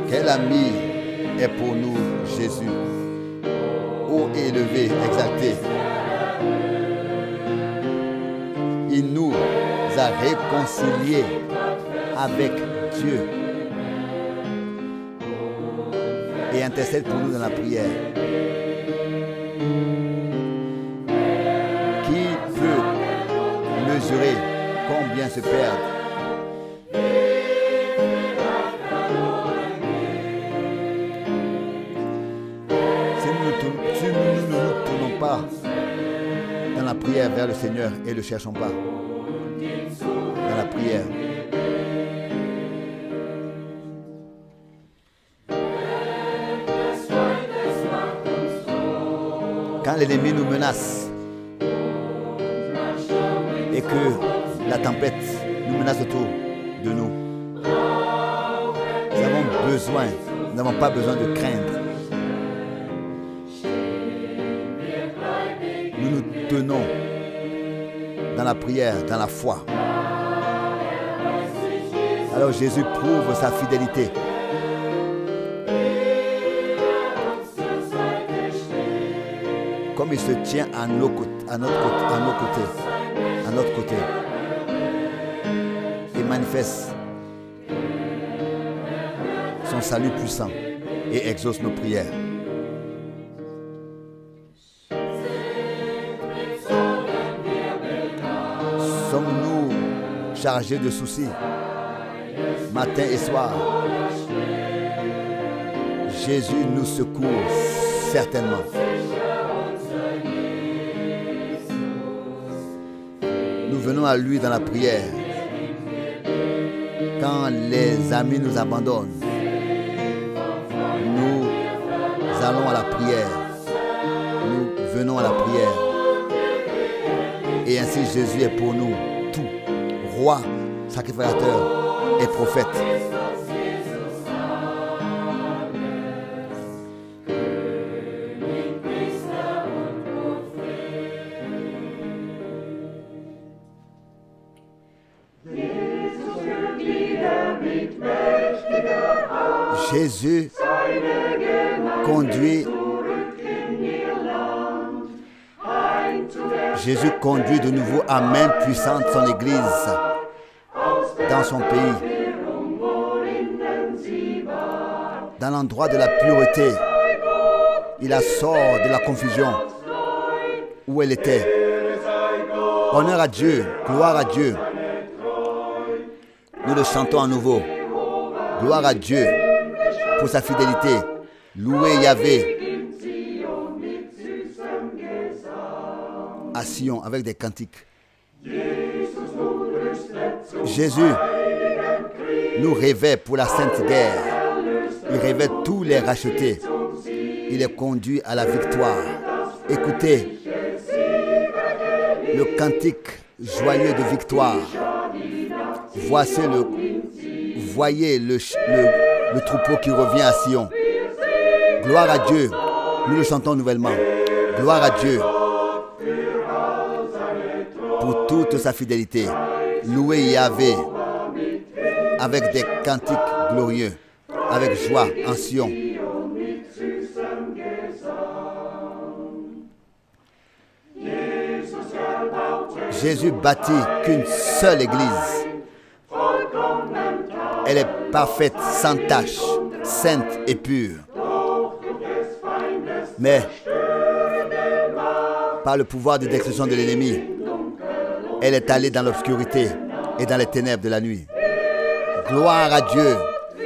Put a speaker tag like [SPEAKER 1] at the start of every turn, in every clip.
[SPEAKER 1] Quel ami est pour nous Jésus, haut et élevé, exalté. Il nous a réconciliés avec Dieu et intercède pour nous dans la prière. Qui peut mesurer combien se perdent? Si nous ne nous tournons pas dans la prière vers le Seigneur et ne le cherchons pas dans la prière, quand l'ennemi nous menace et que la tempête nous menace autour de nous, nous n'avons pas besoin de craindre. Nous nous tenons dans la prière, dans la foi. Alors Jésus prouve sa fidélité. Comme il se tient à notre côté, il manifeste son salut puissant et exauce nos prières. Sommes-nous chargés de soucis matin et soir? Jésus nous secourt certainement. Nous venons à lui dans la prière. Quand les amis nous abandonnent, nous allons à la prière. Nous venons à la prière. Et ainsi Jésus est pour nous tout, roi, sacrificateur et prophète. Jésus conduit de nouveau à main puissante son Église dans son pays, dans l'endroit de la pureté. Il la sort de la confusion où elle était. Honneur à Dieu, gloire à Dieu. Nous le chantons à nouveau. Gloire à Dieu pour sa fidélité. Louez Yahvé à Sion avec des cantiques. Jésus nous réveille pour la sainte guerre. Il réveille tous les rachetés. Il est conduit à la victoire. Écoutez le cantique joyeux de victoire. Voyez le troupeau qui revient à Sion. Gloire à Dieu. Nous le chantons nouvellement. Gloire à Dieu pour toute sa fidélité. Louez Yahvé avec des cantiques glorieux, avec joie en Sion. Jésus bâtit qu'une seule église. Elle est parfaite, sans tache, sainte et pure. Mais par le pouvoir de destruction de l'ennemi, elle est allée dans l'obscurité et dans les ténèbres de la nuit. Gloire à Dieu,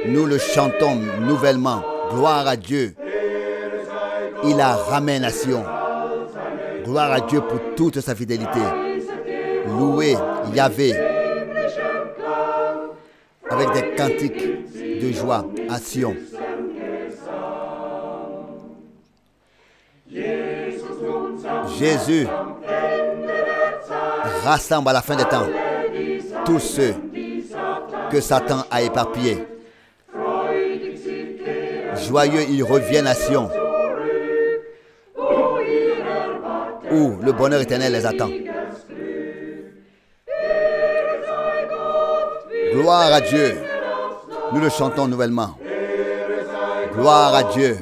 [SPEAKER 1] nous le chantons nouvellement. Gloire à Dieu, il la ramène à Sion. Gloire à Dieu pour toute sa fidélité. Louez Yahvé avec des cantiques de joie à Sion. Jésus rassemble à la fin des temps tous ceux que Satan a éparpillés. Joyeux, ils reviennent à Sion, où le bonheur éternel les attend. Gloire à Dieu. Nous le chantons nouvellement. Gloire à Dieu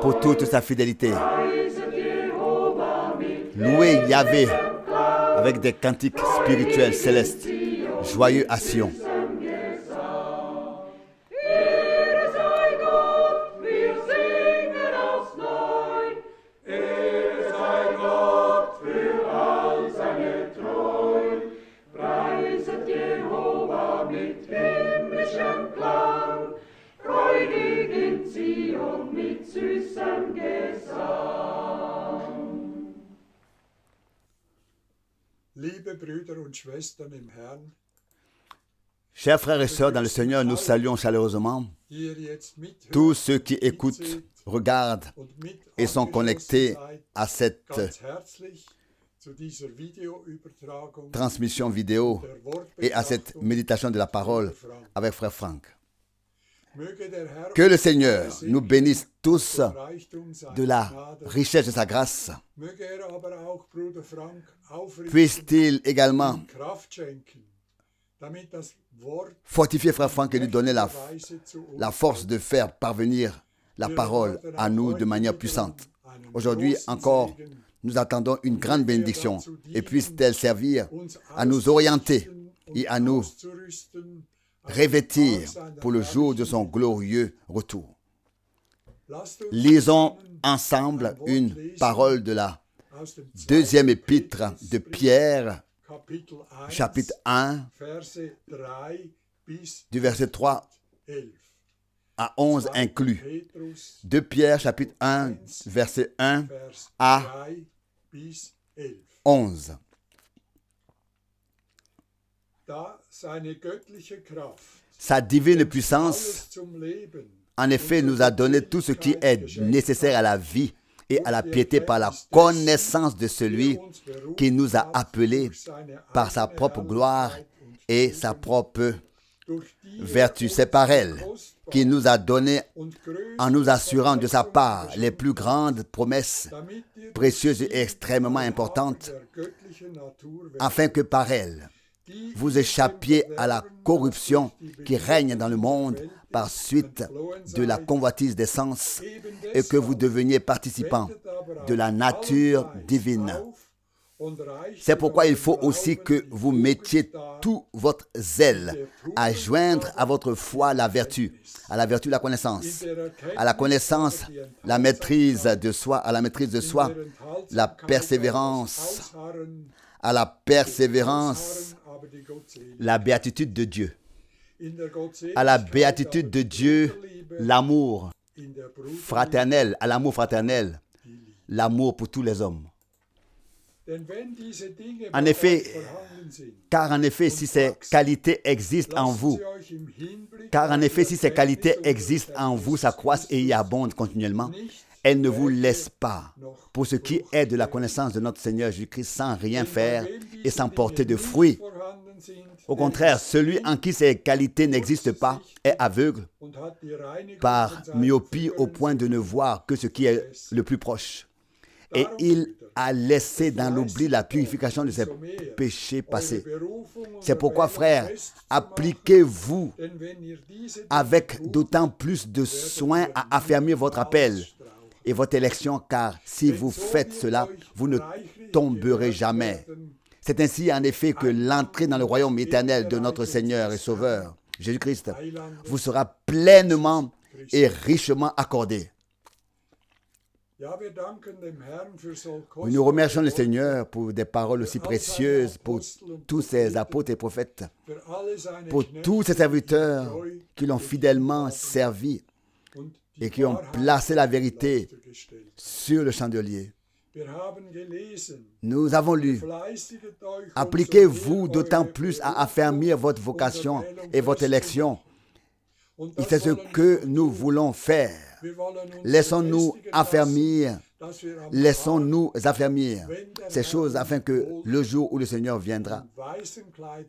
[SPEAKER 1] pour toute sa fidélité. Louez Yahvé avec des cantiques spirituels célestes, joyeux à Sion. Chers frères et sœurs dans le Seigneur, nous saluons chaleureusement tous ceux qui écoutent, regardent et sont connectés à cette transmission vidéo et à cette méditation de la parole avec frère Franck. Que le Seigneur nous bénisse tous de la richesse de sa grâce. Puisse-t-il également fortifier frère Franck et lui donner la force de faire parvenir la parole à nous de manière puissante. Aujourd'hui encore, nous attendons une grande bénédiction et puisse-t-elle servir à nous orienter et à nous revêtir pour le jour de son glorieux retour. Lisons ensemble une parole de la deuxième épître de Pierre, chapitre 1, du verset 3 à 11 inclus. De Pierre, chapitre 1, verset 1 à 11. Sa divine puissance, en effet, nous a donné tout ce qui est nécessaire à la vie et à la piété par la connaissance de celui qui nous a appelés par sa propre gloire et sa propre vertu. C'est par elle qu'il nous a donné, en nous assurant de sa part les plus grandes promesses précieuses et extrêmement importantes, afin que par elle, vous échappiez à la corruption qui règne dans le monde par suite de la convoitise des sens et que vous deveniez participants de la nature divine. C'est pourquoi il faut aussi que vous mettiez tout votre zèle à joindre à votre foi la vertu, à la vertu la connaissance, à la connaissance la maîtrise de soi, à la maîtrise de soi la persévérance, à la persévérance la béatitude de Dieu, à la béatitude de Dieu l'amour fraternel, à l'amour fraternel, l'amour pour tous les hommes. En effet, car en effet, si ces qualités existent en vous, s'accroissent et y abondent continuellement, elles ne vous laissent pas, pour ce qui est de la connaissance de notre Seigneur Jésus-Christ, sans rien faire et sans porter de fruits. Au contraire, celui en qui ces qualités n'existent pas est aveugle par myopie au point de ne voir que ce qui est le plus proche. Et il a laissé dans l'oubli la purification de ses péchés passés. C'est pourquoi, frères, appliquez-vous avec d'autant plus de soin à affermir votre appel et votre élection, car si vous faites cela, vous ne tomberez jamais. C'est ainsi en effet que l'entrée dans le royaume éternel de notre Seigneur et Sauveur, Jésus-Christ, vous sera pleinement et richement accordée. Nous remercions le Seigneur pour des paroles aussi précieuses, pour tous ces apôtres et prophètes, pour tous ces serviteurs qui l'ont fidèlement servi et qui ont placé la vérité sur le chandelier. Nous avons lu, appliquez-vous d'autant plus à affermir votre vocation et votre élection. Et c'est ce que nous voulons faire. Laissons-nous affermir ces choses afin que le jour où le Seigneur viendra,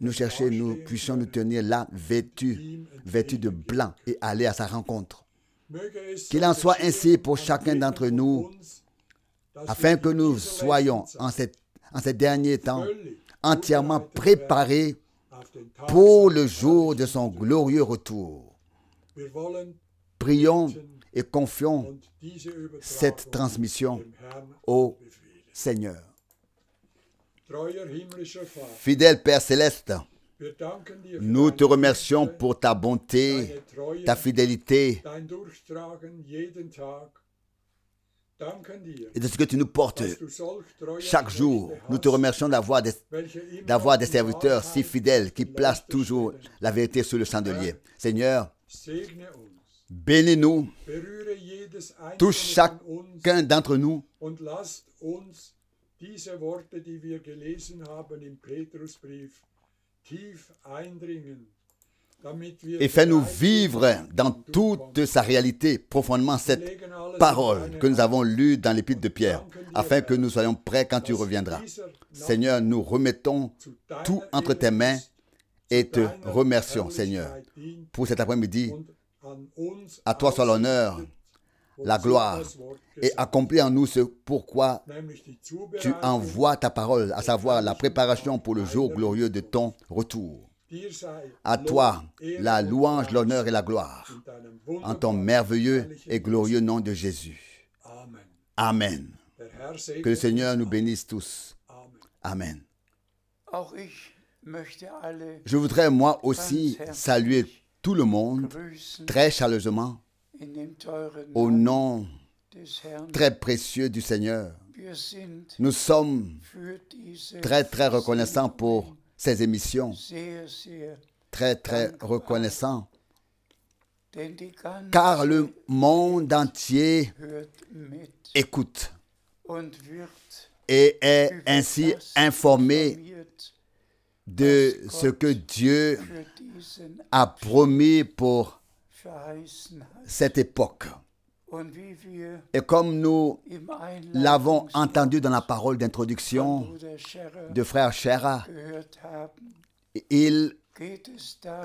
[SPEAKER 1] nous puissions nous tenir là, vêtus de blanc et aller à sa rencontre. Qu'il en soit ainsi pour chacun d'entre nous, afin que nous soyons en ces derniers temps entièrement préparés pour le jour de son glorieux retour. Prions et confions cette transmission au Seigneur. Fidèle Père Céleste, nous te remercions pour ta bonté, ta fidélité et de ce que tu nous portes chaque jour. Nous te remercions d'avoir des serviteurs si fidèles qui placent toujours la vérité sur le chandelier. Seigneur, bénis-nous, touche chacun d'entre nous et fais-nous vivre dans toute sa réalité profondément cette parole que nous avons lue dans l'épître de Pierre, afin que nous soyons prêts quand tu reviendras. Seigneur, nous remettons tout entre tes mains et te remercions, Seigneur, pour cet après-midi. À toi soit l'honneur, la gloire, et accomplis en nous ce pourquoi tu envoies ta parole, à savoir la préparation pour le jour glorieux de ton retour. À toi, la louange, l'honneur et la gloire, en ton merveilleux et glorieux nom de Jésus. Amen. Que le Seigneur nous bénisse tous. Amen. Je voudrais moi aussi saluer tout le monde très chaleureusement au nom très précieux du Seigneur. Nous sommes très reconnaissants pour ces émissions, très reconnaissants, car le monde entier écoute et est ainsi informé de ce que Dieu a promis pour cette époque. Et comme nous l'avons entendu dans la parole d'introduction de frère Scherer, il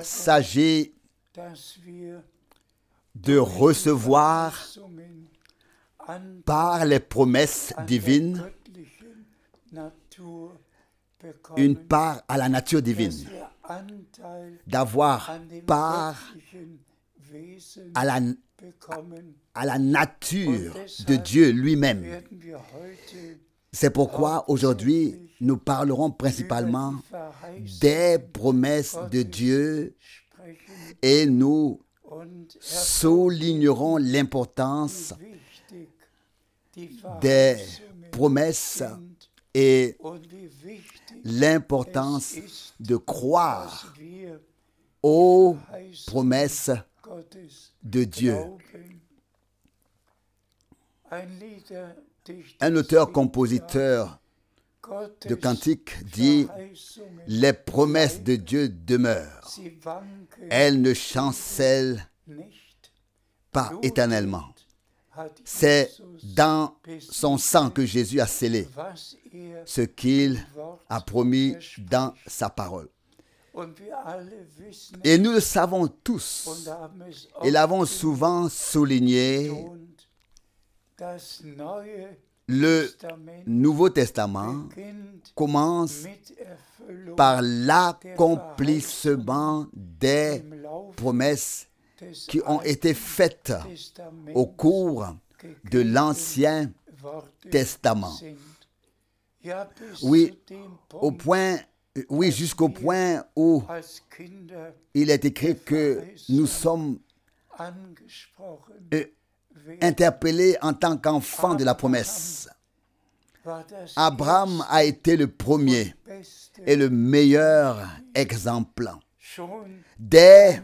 [SPEAKER 1] s'agit de recevoir par les promesses divines une part à la nature divine, d'avoir part à la nature de Dieu lui-même. C'est pourquoi aujourd'hui, nous parlerons principalement des promesses de Dieu et nous soulignerons l'importance des promesses et l'importance de croire aux promesses de Dieu. Un auteur-compositeur de cantiques dit « Les promesses de Dieu demeurent, elles ne chancellent pas éternellement. C'est dans son sang que Jésus a scellé ce qu'il a promis dans sa parole. » Et nous le savons tous, et l'avons souvent souligné, le Nouveau Testament commence par l'accomplissement des promesses qui ont été faites au cours de l'Ancien Testament. Oui, jusqu'au point où il est écrit que nous sommes interpellés en tant qu'enfants de la promesse. Abraham a été le premier et le meilleur exemple. Dès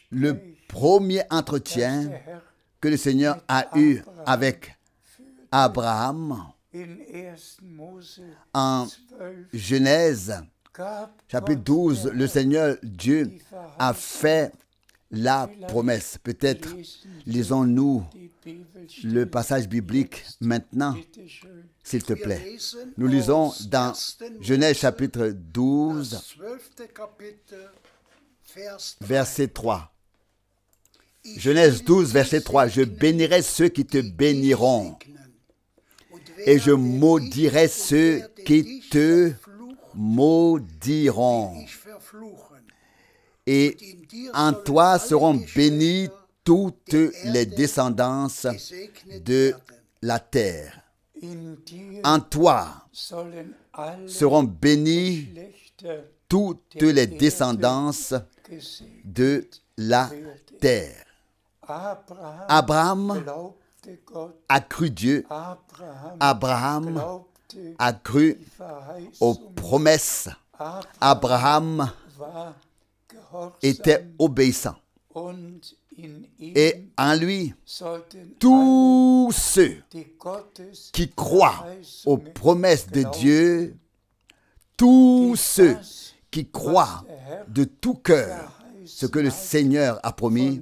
[SPEAKER 1] le premier entretien que le Seigneur a eu avec Abraham, en Genèse, chapitre 12, le Seigneur Dieu a fait la promesse. Peut-être lisons-nous le passage biblique maintenant, s'il te plaît. Nous lisons dans Genèse chapitre 12, verset 3. Genèse 12, verset 3. Je bénirai ceux qui te béniront et je maudirai ceux qui te maudiront. Et en toi seront bénies toutes les descendances de la terre. En toi seront bénies toutes les descendances de la terre. Abraham a cru Dieu. Abraham a cru aux promesses. Abraham était obéissant. Et en lui, tous ceux qui croient aux promesses de Dieu, tous ceux qui croient de tout cœur ce que le Seigneur a promis,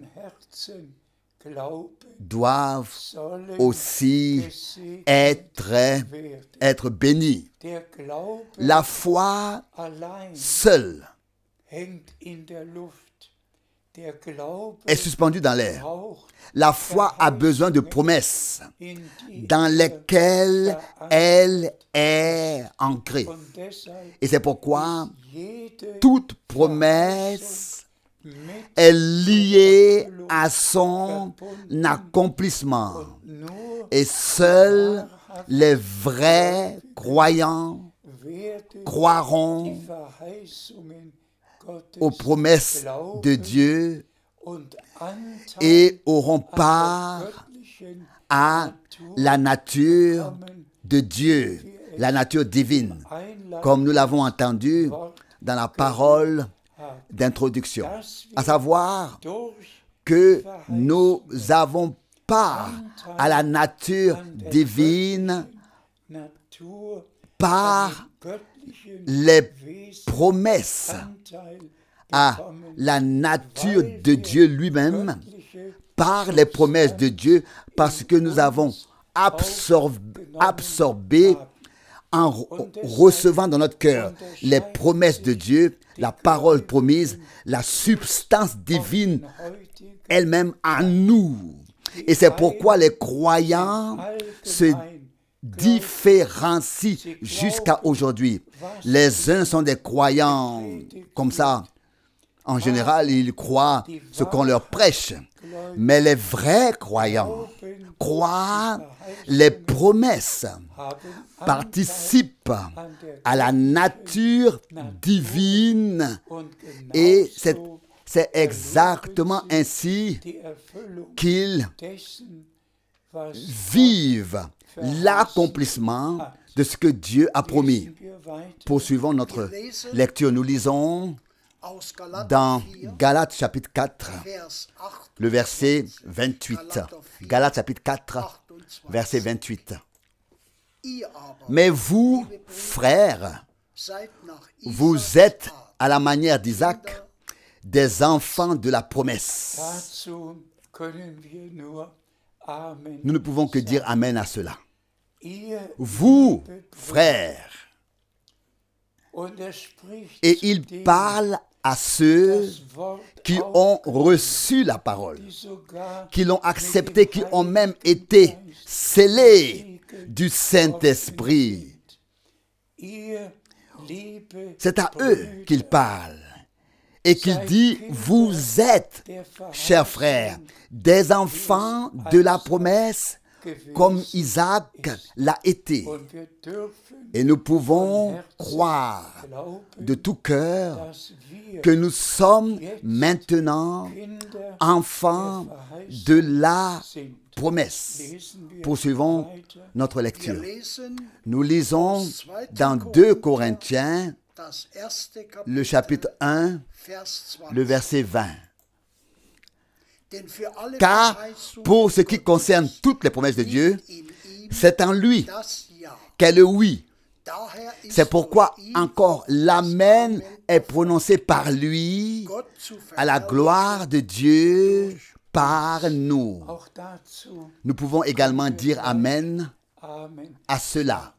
[SPEAKER 1] doivent aussi être bénis. La foi seule est suspendue dans l'air. La foi a besoin de promesses dans lesquelles elle est ancrée. Et c'est pourquoi toute promesse est liée à son accomplissement. Et seuls les vrais croyants croiront aux promesses de Dieu et auront part à la nature de Dieu, la nature divine, comme nous l'avons entendu dans la parole d'introduction, à savoir que nous avons part à la nature divine par les promesses à la nature de Dieu lui-même, par les promesses de Dieu, parce que nous avons absorbé en recevant dans notre cœur les promesses de Dieu, la parole promise, la substance divine elle-même en nous. Et c'est pourquoi les croyants se différencient jusqu'à aujourd'hui. Les uns sont des croyants comme ça. En général, ils croient ce qu'on leur prêche. Mais les vrais croyants croient les promesses, participent à la nature divine. Et c'est exactement ainsi qu'ils vivent l'accomplissement de ce que Dieu a promis. Poursuivons notre lecture. Nous lisons dans Galates chapitre 4, le verset 28. Galates chapitre 4, verset 28. Mais vous, frères, vous êtes à la manière d'Isaac, des enfants de la promesse. Nous ne pouvons que dire Amen à cela. Vous, frères, et il parle à ceux qui ont reçu la parole, qui l'ont accepté, qui ont même été scellés du Saint-Esprit. C'est à eux qu'il parle et qu'il dit, vous êtes, chers frères, des enfants de la promesse, comme Isaac l'a été. Et nous pouvons croire de tout cœur que nous sommes maintenant enfants de la promesse. Poursuivons notre lecture. Nous lisons dans 2 Corinthiens, le chapitre 1, le verset 20. Car pour ce qui concerne toutes les promesses de Dieu, c'est en lui qu'est le oui. C'est pourquoi encore l'Amen est prononcé par lui à la gloire de Dieu par nous. Nous pouvons également dire Amen à cela.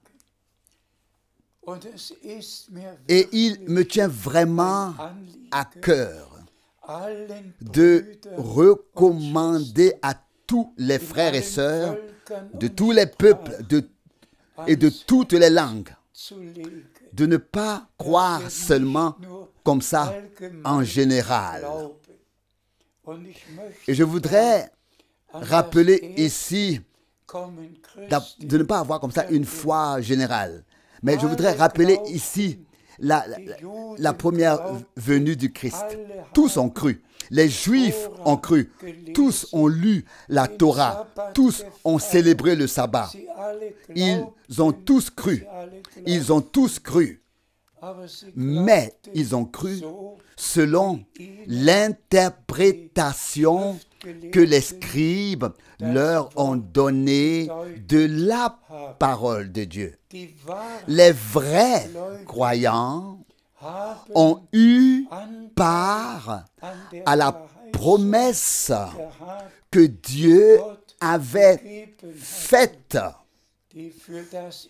[SPEAKER 1] Et il me tient vraiment à cœur de recommander à tous les frères et sœurs de tous les peuples et de toutes les langues de ne pas croire seulement comme ça en général. Et je voudrais rappeler ici de ne pas avoir comme ça une foi générale. Mais je voudrais rappeler ici la première venue du Christ. Tous ont cru. Les Juifs ont cru. Tous ont lu la Torah. Tous ont célébré le sabbat. Ils ont tous cru. Ils ont tous cru. Mais ils ont cru selon l'interprétation que les scribes leur ont donnée de la parole de Dieu. Les vrais croyants ont eu part à la promesse que Dieu avait faite.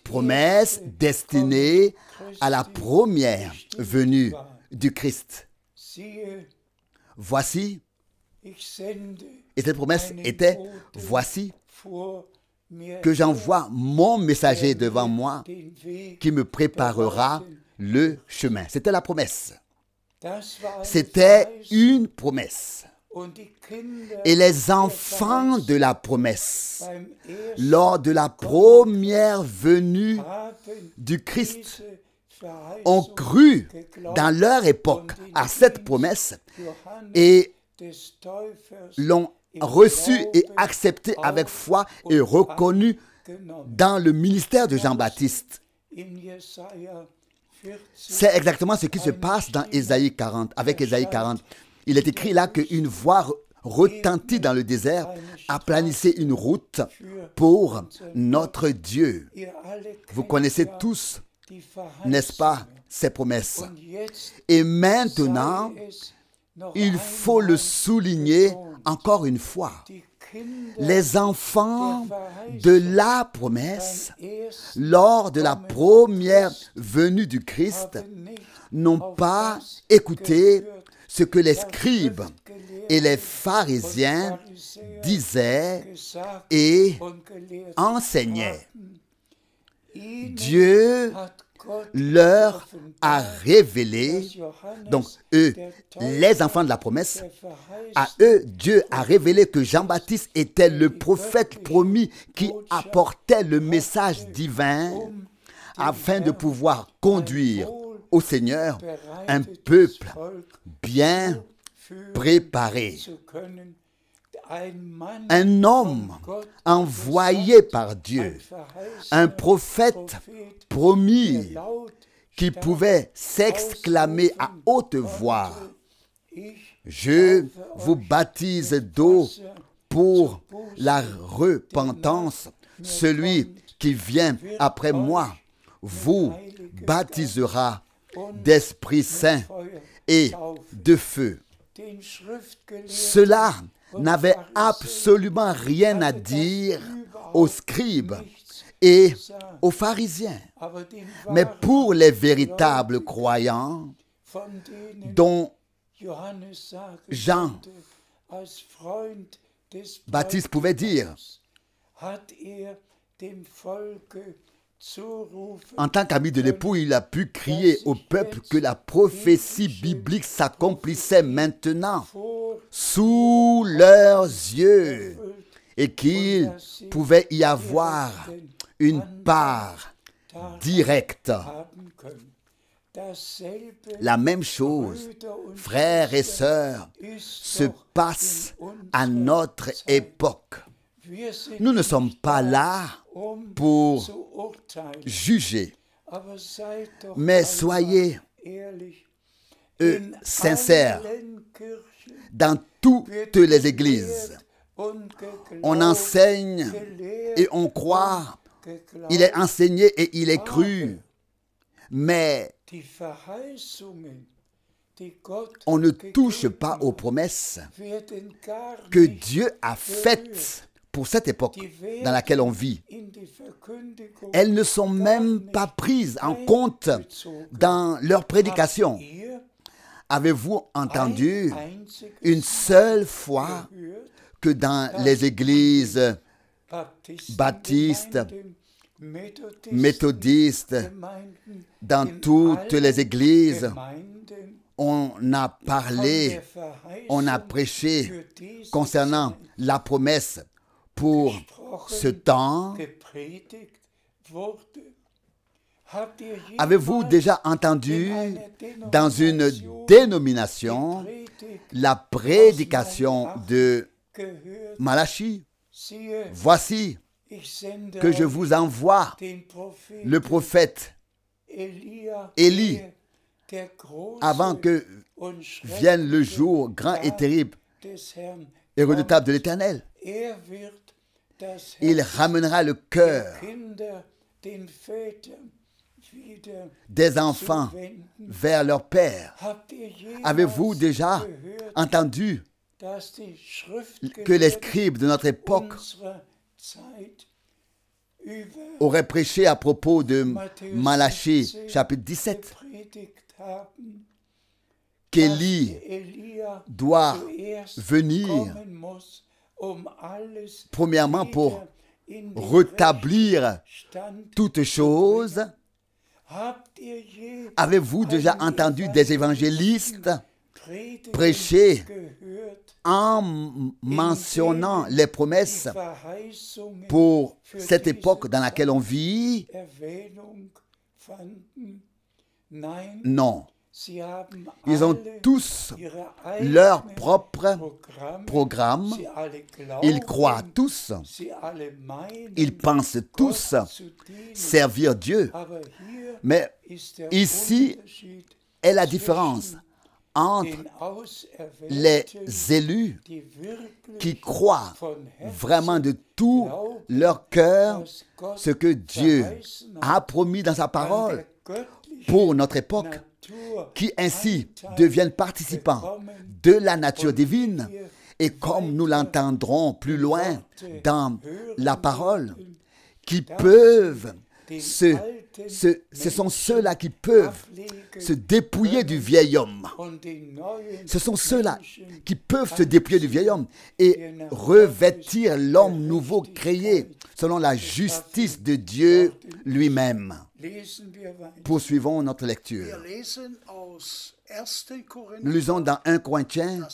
[SPEAKER 1] Promesse destinée à la première venue du Christ. Voici, et cette promesse était, voici que j'envoie mon messager devant moi qui me préparera le chemin. C'était la promesse. C'était une promesse. Et les enfants de la promesse, lors de la première venue du Christ, ont cru dans leur époque à cette promesse et l'ont reçue et acceptée avec foi et reconnue dans le ministère de Jean-Baptiste. C'est exactement ce qui se passe dans Ésaïe 40, avec Ésaïe 40. Il est écrit là qu'une voix retentit dans le désert, aplanissez une route pour notre Dieu. Vous connaissez tous, n'est-ce pas, ces promesses. Et maintenant, il faut le souligner encore une fois. Les enfants de la promesse, lors de la première venue du Christ, n'ont pas écouté ce que les scribes et les pharisiens disaient et enseignaient. Dieu leur a révélé, donc eux, les enfants de la promesse, à eux, Dieu a révélé que Jean-Baptiste était le prophète promis qui apportait le message divin afin de pouvoir conduire au Seigneur un peuple bien préparé. Un homme envoyé par Dieu, un prophète promis qui pouvait s'exclamer à haute voix, « Je vous baptise d'eau pour la repentance. Celui qui vient après moi vous baptisera d'Esprit Saint et de feu. » Cela n'avait absolument rien à dire aux scribes et aux pharisiens. Mais pour les véritables croyants, dont Jean-Baptiste pouvait dire, en tant qu'ami de l'époux, il a pu crier au peuple que la prophétie biblique s'accomplissait maintenant sous leurs yeux et qu'il pouvait y avoir une part directe. La même chose, frères et sœurs, se passe à notre époque. Nous ne sommes pas là pour juger, mais soyez sincères. Dans toutes les églises, on enseigne et on croit, il est enseigné et il est cru, mais on ne touche pas aux promesses que Dieu a faites pour cette époque dans laquelle on vit. Elles ne sont même pas prises en compte dans leur prédication. Avez-vous entendu une seule fois que dans les églises baptistes, méthodistes, dans toutes les églises, on a parlé, on a prêché concernant la promesse pour ce temps. Avez-vous déjà entendu dans une dénomination la prédication de Malachie? Voici que je vous envoie le prophète Élie avant que vienne le jour grand et terrible et redoutable de l'Éternel. Il ramènera le cœur des enfants vers leur père. Avez-vous déjà entendu que les scribes de notre époque auraient prêché à propos de Malachie, chapitre 17, qu'Élie doit venir premièrement pour rétablir toutes choses? Avez-vous déjà entendu des évangélistes prêcher en mentionnant les promesses pour cette époque dans laquelle on vit? Non. Ils ont tous leur propre programme. Ils croient tous. Ils pensent tous servir Dieu. Mais ici est la différence entre les élus qui croient vraiment de tout leur cœur ce que Dieu a promis dans sa parole pour notre époque, qui ainsi deviennent participants de la nature divine, et comme nous l'entendrons plus loin dans la parole, qui peuvent ce sont ceux-là qui peuvent se dépouiller du vieil homme. Ce sont ceux-là qui peuvent se dépouiller du vieil homme et revêtir l'homme nouveau créé selon la justice de Dieu lui-même. Poursuivons notre lecture. Nous lisons dans 1 Corinthiens,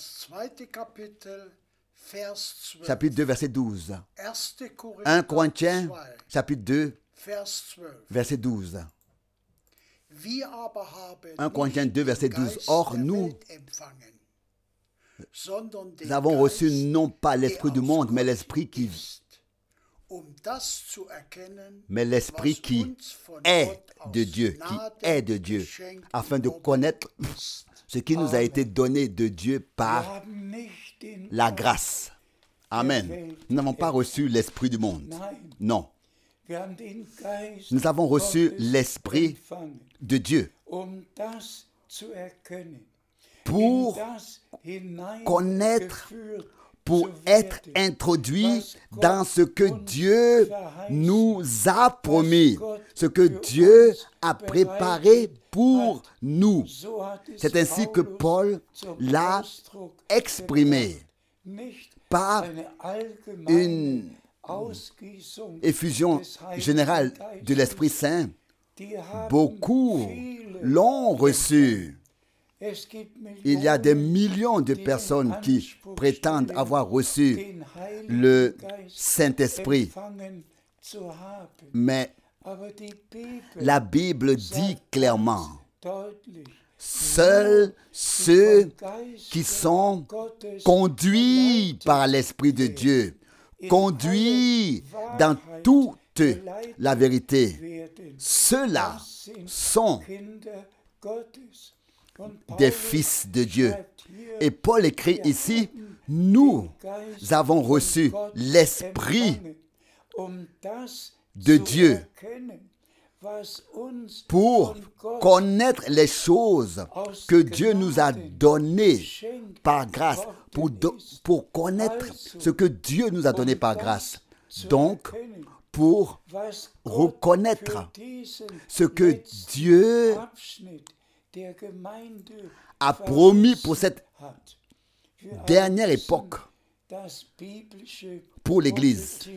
[SPEAKER 1] chapitre 2, verset 12. 1 Corinthiens, chapitre 2, verset 12. 1 Corinthiens 2, verset 12. Or, nous avons reçu non pas l'esprit du monde, mais l'esprit qui est de Dieu, afin de connaître ce qui nous a été donné de Dieu par la grâce. Amen. Nous n'avons pas reçu l'esprit du monde. Non. Nous avons reçu l'Esprit de Dieu pour connaître, pour être introduit dans ce que Dieu nous a promis, ce que Dieu a préparé pour nous. C'est ainsi que Paul l'a exprimé, pas une effusion générale de l'Esprit Saint. Beaucoup l'ont reçu. Il y a des millions de personnes qui prétendent avoir reçu le Saint-Esprit. Mais la Bible dit clairement, seuls ceux qui sont conduits par l'Esprit de Dieu, conduits dans toute la vérité, ceux-là sont des fils de Dieu. Et Paul écrit ici, nous avons reçu l'Esprit de Dieu pour connaître les choses que Dieu nous a données par grâce, pour connaître ce que Dieu nous a donné par grâce. Donc, pour reconnaître ce que Dieu a promis pour cette dernière époque, pour l'Église.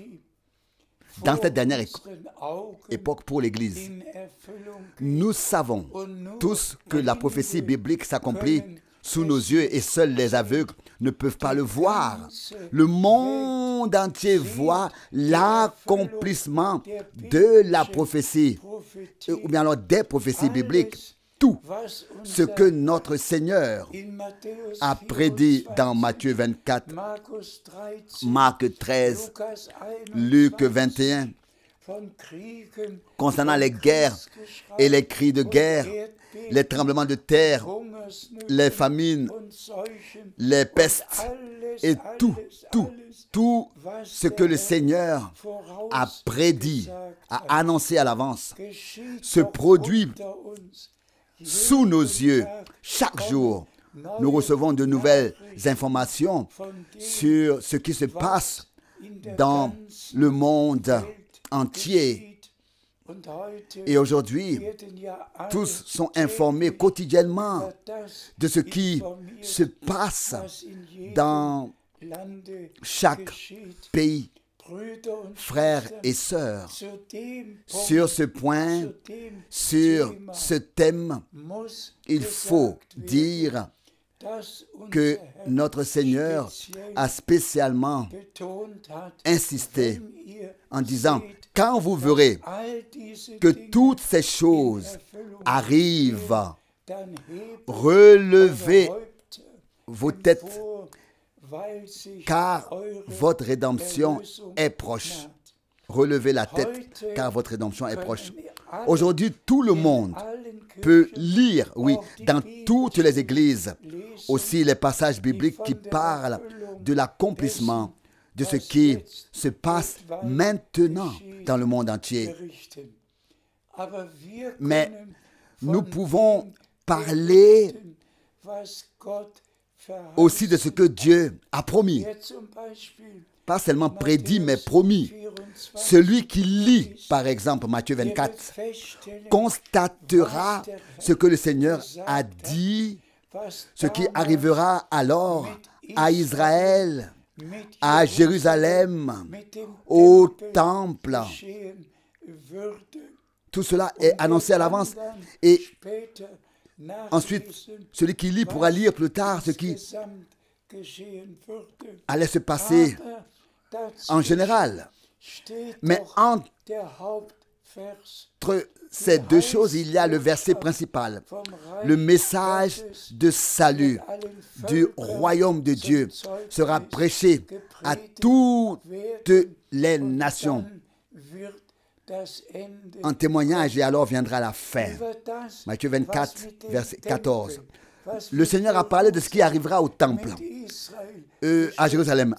[SPEAKER 1] dans cette dernière époque pour l'Église. Nous savons tous que la prophétie biblique s'accomplit sous nos yeux et seuls les aveugles ne peuvent pas le voir. Le monde entier voit l'accomplissement de la prophétie, ou bien alors des prophéties bibliques. Tout ce que notre Seigneur a prédit dans Matthieu 24, Marc 13, Luc 21, concernant les guerres et les cris de guerre, les tremblements de terre, les famines, les pestes et tout ce que le Seigneur a prédit, a annoncé à l'avance, se produit sous nos yeux. Chaque jour, nous recevons de nouvelles informations sur ce qui se passe dans le monde entier. Et aujourd'hui, tous sont informés quotidiennement de ce qui se passe dans chaque pays. Frères et sœurs, sur ce point, sur ce thème, il faut dire que notre Seigneur a spécialement insisté en disant, quand vous verrez que toutes ces choses arrivent, relevez vos têtes, car votre rédemption est proche. Relevez la tête, car votre rédemption est proche. Aujourd'hui, tout le monde peut lire, oui, dans toutes les églises, aussi les passages bibliques qui parlent de l'accomplissement de ce qui se passe maintenant dans le monde entier. Mais nous pouvons parler aussi de ce que Dieu a promis. Pas seulement prédit, mais promis. Celui qui lit, par exemple, Matthieu 24, constatera ce que le Seigneur a dit, ce qui arrivera alors à Israël, à Jérusalem, au temple. Tout cela est annoncé à l'avance. Et ensuite, celui qui lit pourra lire plus tard ce qui allait se passer en général. Mais entre ces deux choses, il y a le verset principal. Le message de salut du royaume de Dieu sera prêché à toutes les nations en témoignage, et alors viendra la fin. Matthieu 24, verset 14. Le Seigneur a parlé de ce qui arrivera au temple, à Jérusalem,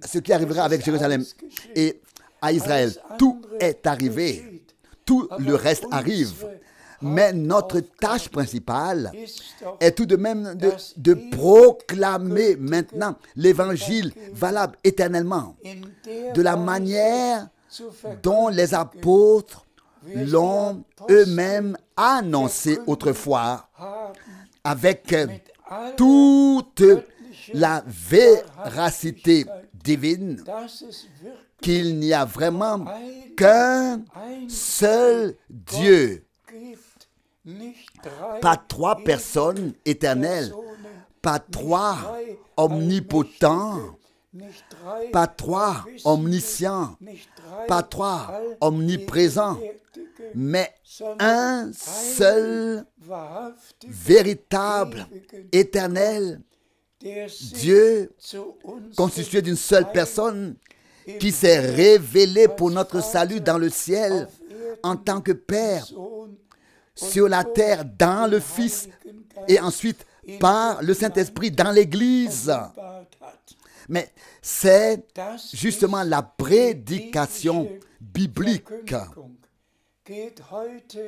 [SPEAKER 1] ce qui arrivera avec Jérusalem et à Israël. Tout est arrivé, tout le reste arrive. Mais notre tâche principale est tout de même de proclamer maintenant l'évangile valable éternellement, de la manière dont les apôtres l'ont eux-mêmes annoncé autrefois, avec toute la véracité divine, qu'il n'y a vraiment qu'un seul Dieu, pas trois personnes éternelles, pas trois omnipotents, pas trois omniscients, pas trois omniprésents, mais un seul véritable, éternel Dieu, constitué d'une seule personne, qui s'est révélé pour notre salut dans le ciel en tant que Père, sur la terre dans le Fils, et ensuite par le Saint-Esprit dans l'Église. Mais c'est justement la prédication biblique.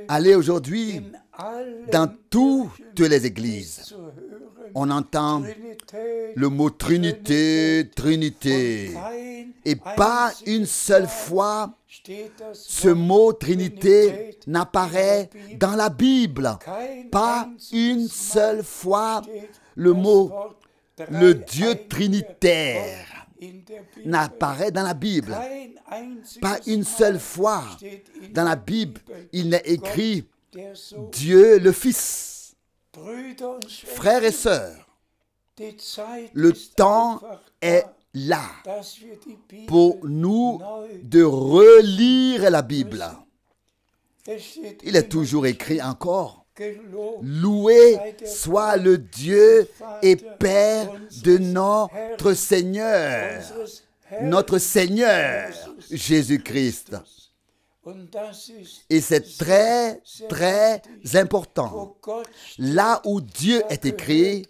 [SPEAKER 1] Allez aujourd'hui dans toutes les églises. On entend le mot Trinité, Trinité. Et pas une seule fois, ce mot Trinité n'apparaît dans la Bible. Pas une seule fois, le mot, le Dieu trinitaire n'apparaît dans la Bible. Pas une seule fois dans la Bible, il n'est écrit Dieu le Fils. Frères et sœurs, le temps est là pour nous de relire la Bible. Il est toujours écrit encore: loué soit le Dieu et Père de notre Seigneur Jésus-Christ. Et c'est très, très important. Là où Dieu est écrit,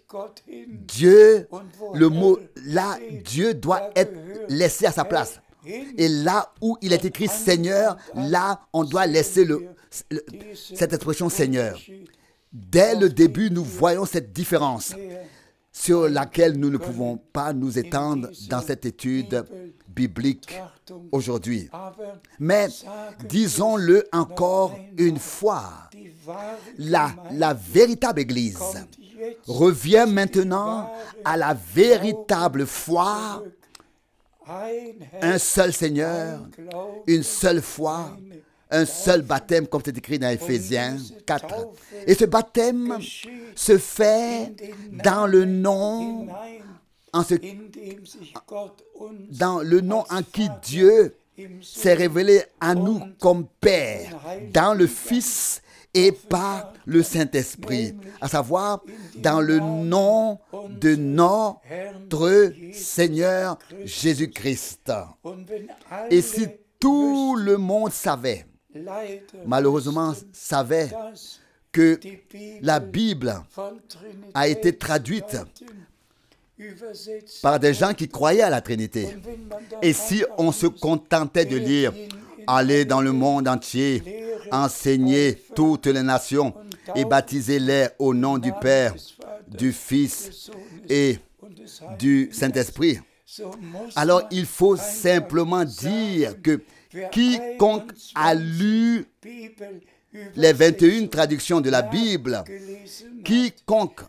[SPEAKER 1] Dieu, le mot là, Dieu doit être laissé à sa place. Et là où il est écrit Seigneur, là on doit laisser cette expression Seigneur. Dès le début, nous voyons cette différence sur laquelle nous ne pouvons pas nous étendre dans cette étude biblique aujourd'hui. Mais disons-le encore une fois, la véritable Église revient maintenant à la véritable foi, un seul Seigneur, une seule foi, un seul baptême, comme c'est écrit dans Éphésiens 4. Et ce baptême se fait dans le nom en qui Dieu s'est révélé à nous comme Père, dans le Fils et par le Saint-Esprit, à savoir dans le nom de notre Seigneur Jésus-Christ. Et si tout le monde savait, malheureusement savait, que la Bible a été traduite par des gens qui croyaient à la Trinité. Et si on se contentait de lire « Allez dans le monde entier, enseignez toutes les nations et baptisez-les au nom du Père, du Fils et du Saint-Esprit », alors il faut simplement dire que quiconque a lu les 21 traductions de la Bible, quiconque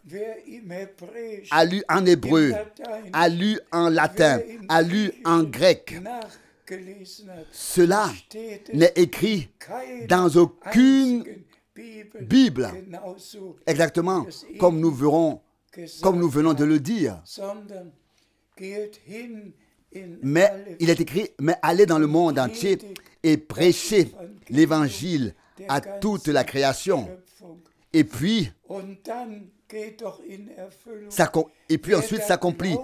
[SPEAKER 1] a lu en hébreu, a lu en latin, a lu en grec, cela n'est écrit dans aucune Bible, exactement comme nous venons de le dire. Mais il est écrit, mais allez dans le monde entier et prêchez l'évangile à toute la création. Et puis ensuite s'accomplit.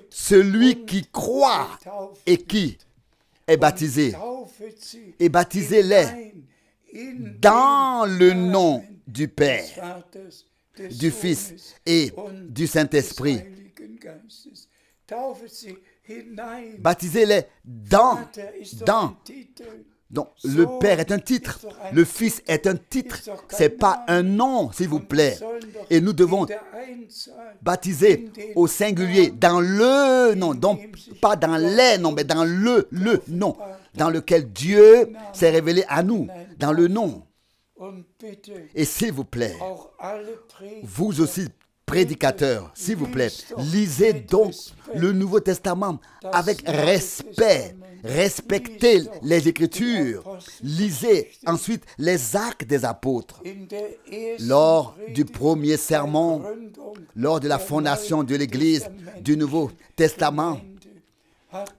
[SPEAKER 1] Celui qui croit et qui est baptisé, et baptisez-les dans le nom du Père, du Fils et du Saint-Esprit. Baptisez-les dans. Donc, le Père est un titre, le Fils est un titre, ce n'est pas un nom, s'il vous plaît. Et nous devons baptiser au singulier dans le nom, donc pas dans les noms, mais dans le nom, dans lequel Dieu s'est révélé à nous, dans le nom. Et s'il vous plaît, vous aussi, prédicateurs, s'il vous plaît, lisez donc le Nouveau Testament avec respect. Respectez les Écritures. Lisez ensuite les Actes des Apôtres. Lors du premier sermon, lors de la fondation de l'Église du Nouveau Testament,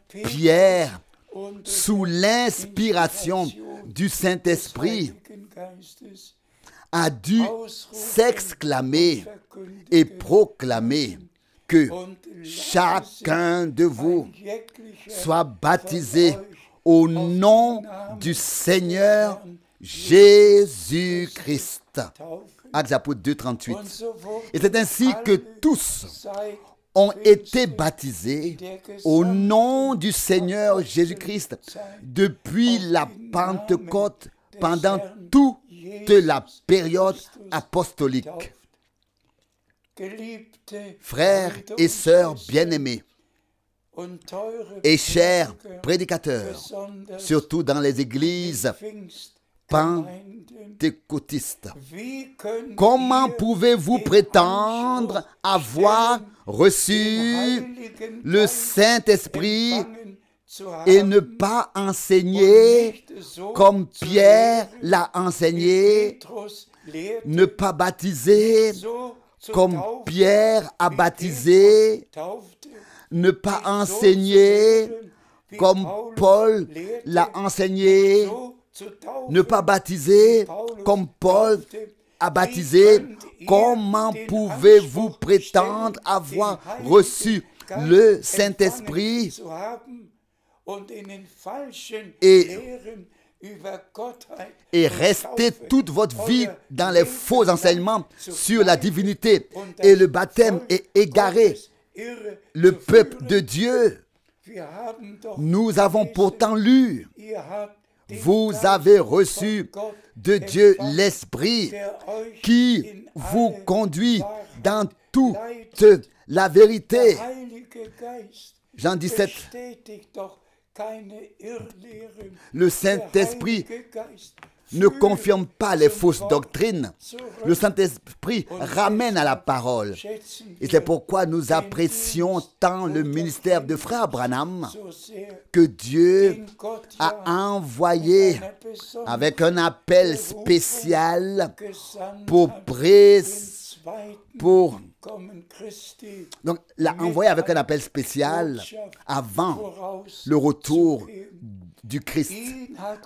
[SPEAKER 1] Pierre, sous l'inspiration du Saint-Esprit, a dû s'exclamer et proclamer que chacun de vous soit baptisé au nom du Seigneur Jésus-Christ. Actes des Apôtres 2, 38. Et c'est ainsi que tous ont été baptisés au nom du Seigneur Jésus-Christ depuis la Pentecôte pendant toute la période apostolique. Frères et sœurs bien-aimés et chers prédicateurs, surtout dans les églises pentecôtistes. Comment pouvez-vous prétendre avoir reçu le Saint-Esprit et ne pas enseigner comme Pierre l'a enseigné, ne pas baptiser comme Pierre a baptisé, ne pas enseigner comme Paul l'a enseigné, ne pas baptiser comme Paul a baptisé? Comment pouvez-vous prétendre avoir reçu le Saint-Esprit et rester toute votre vie dans les faux enseignements sur la divinité et le baptême et égarer le peuple de Dieu? Nous avons pourtant lu, vous avez reçu de Dieu l'Esprit qui vous conduit dans toute la vérité. Jean 17. Le Saint-Esprit ne confirme pas les fausses doctrines. Le Saint-Esprit ramène à la parole. Et c'est pourquoi nous apprécions tant le ministère de Frère Branham que Dieu a envoyé avec un appel spécial donc, l'a envoyé avec un appel spécial avant le retour du Christ,